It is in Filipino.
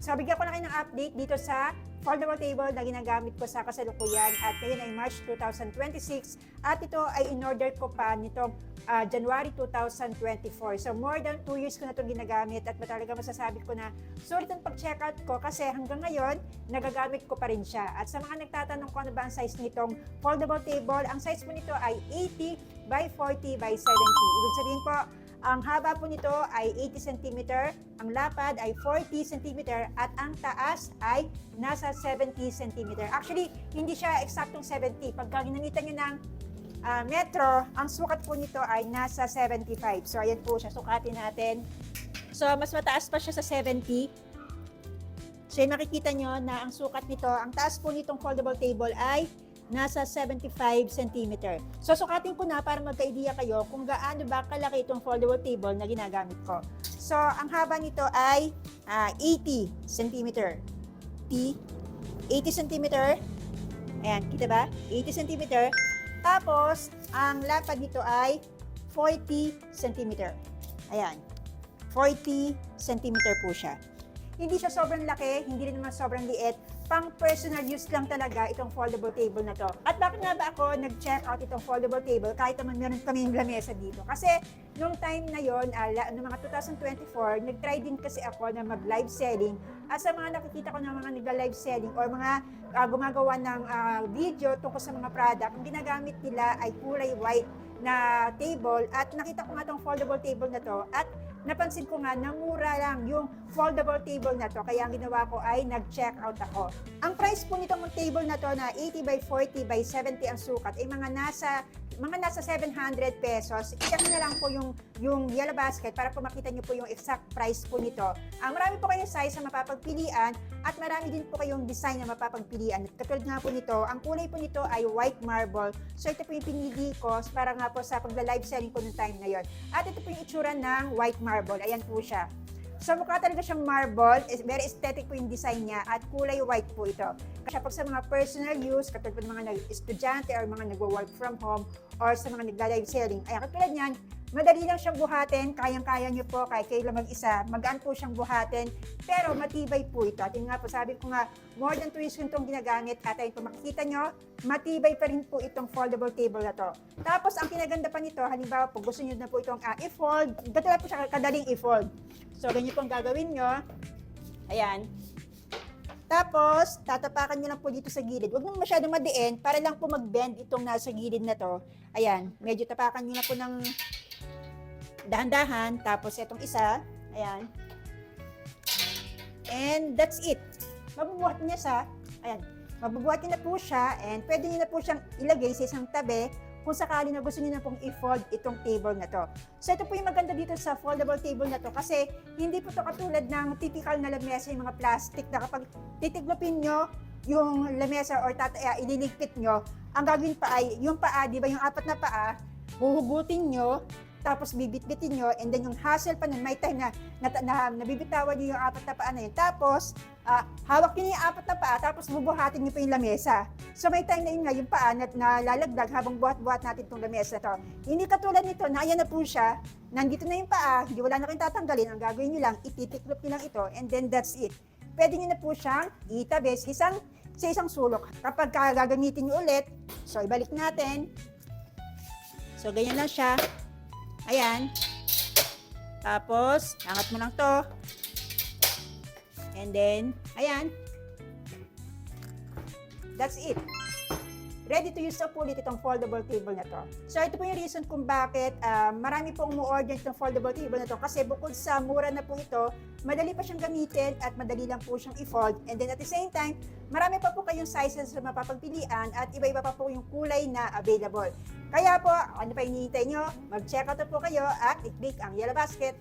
So, bigyan ko na kayo ng update dito sa foldable table na ginagamit ko sa kasalukuyan at ngayon ay March 2026 at ito ay in-order ko pa nitong January 2024. So, more than 2 years ko na itong ginagamit at talaga masasabi ko na sulit ang pag-checkout ko kasi hanggang ngayon, nagagamit ko pa rin siya. At sa mga nagtatanong ko ano ba ang size nitong foldable table, ang size po nito ay 80 by 40 by 70. Ibig sabihin po, ang haba po nito ay 80 cm, ang lapad ay 40 cm, at ang taas ay nasa 70 cm. Actually, hindi siya eksaktong 70. Pagka ginamitan nyo ng metro, ang sukat po nito ay nasa 75. So, ayan po siya. Sukatin natin. So, mas mataas pa siya sa 70. So, yung makikita nyo na ang sukat nito, ang taas po nitong foldable table ay nasa 75 cm. So, sukatin ko na para magka-idea kayo kung gaano ba kalaki itong foldable table na ginagamit ko. So, ang haba nito ay 80 cm. 80 cm. Ayan, kita ba? 80 cm. Tapos, ang lapad nito ay 40 cm. Ayan, 40 cm po siya. Hindi siya sobrang laki, hindi rin naman sobrang liit. Pang personal use lang talaga itong foldable table na to. At bakit nga ba ako nag-check out itong foldable table kahit naman meron kaming lamesa dito? Kasi nung time na yon, noong mga 2024, nag-try din kasi ako na mag-live selling. At sa mga nakikita ko ng mga nag-live selling or mga gumagawa ng video tungkol sa mga product, ang ginagamit nila ay kulay white na table. At nakita ko nga itong foldable table na to at napansin ko nga na mura lang yung foldable table na to, kaya ang ginawa ko ay nag-check out ako. Ang price po nitong table na to na 80 by 40 by 70 ang sukat ay mga nasa 700 pesos. I-check na lang po yung yellow basket para po makita nyo po yung exact price po nito. Marami po kayong size na mapapagpilian at marami din po kayong design na mapapagpilian. Katulad nga po nito, ang kulay po nito ay white marble. So ito po yung pinili ko para nga po sa pagla-live selling ko noong time na yon. At ito po yung itsura ng white marble. Ayan po siya. So mukha talaga siyang marble, very aesthetic po yung design niya at kulay white po ito. Kasi pag sa mga personal use, katulad po ng mga estudyante or mga nagwo-work from home or sa mga nagla-live selling, ay katulad niyan, madali lang siyang buhatin, kayang-kaya niyo po, kahit kayo lang mag-isa, magaan po siyang buhatin, pero matibay po ito. At yun nga po, sabi ko nga, more than 2 years ko itong ginagamit at ayun po makikita nyo, matibay pa rin po itong foldable table na to. Tapos, ang kinaganda pa nito, halimbawa po, gusto nyo na po itong i-fold, katulad po siya kadaling i-fold. So, ganyan po ang gagawin nyo. Ayan. Tapos, tatapakan nyo lang po dito sa gilid. Huwag nyo masyadong madiin para lang po mag-bend itong nasa gilid na to. Ayan, medyo tapakan nyo na po ng dahan-dahan. Tapos, itong isa. Ayan. And that's it. Mabubuhat niya sa, ayan, mabubuhat niya na po siya and pwede niyo na po siyang ilagay sa isang tabi kung sakali na gusto niyo na pong i-fold itong table na to. So ito po yung maganda dito sa foldable table na to kasi hindi po to katulad ng typical na lamesa, yung mga plastic na kapag titiglopin nyo yung lamesa or ililigpit nyo, ang gagawin pa ay yung paa, di ba yung apat na paa, huhugutin nyo, tapos bibit-bitin nyo, and then yung hassle pa nun, may time na nabibitawan nyo yung apat na paa na yun. Tapos, hawak nyo yung apat na paa, tapos bubuhatin nyo pa yung lamesa. So may time na yun nga, yung paa na lalagdag habang buhat-buhat natin itong lamesa to. Hindi katulad nito, na ayan na po siya, nandito na yung paa, hindi wala na kayong tatanggalin, ang gagawin nyo lang, ititiklop nyo lang ito, and then that's it. Pwede nyo na po siyang itabi sa isang sulok. Kapag gagamitin nyo ulit, so ibalik natin. So ganyan lang siya. Ayan. Tapos, angat mo lang to. And then, ayan. That's it. Ready to use na po ulit itong foldable table na to. So, ito po yung reason kung bakit marami pong umu-order itong foldable table na to. Kasi bukod sa mura na po ito, madali pa siyang gamitin at madali lang po siyang i-fold. And then at the same time, marami pa po kayong sizes na mapapagpilian at iba-iba pa po yung kulay na available. Kaya po, ano pa hinihintay nyo? Mag-check out po kayo at i-click ang yellow basket.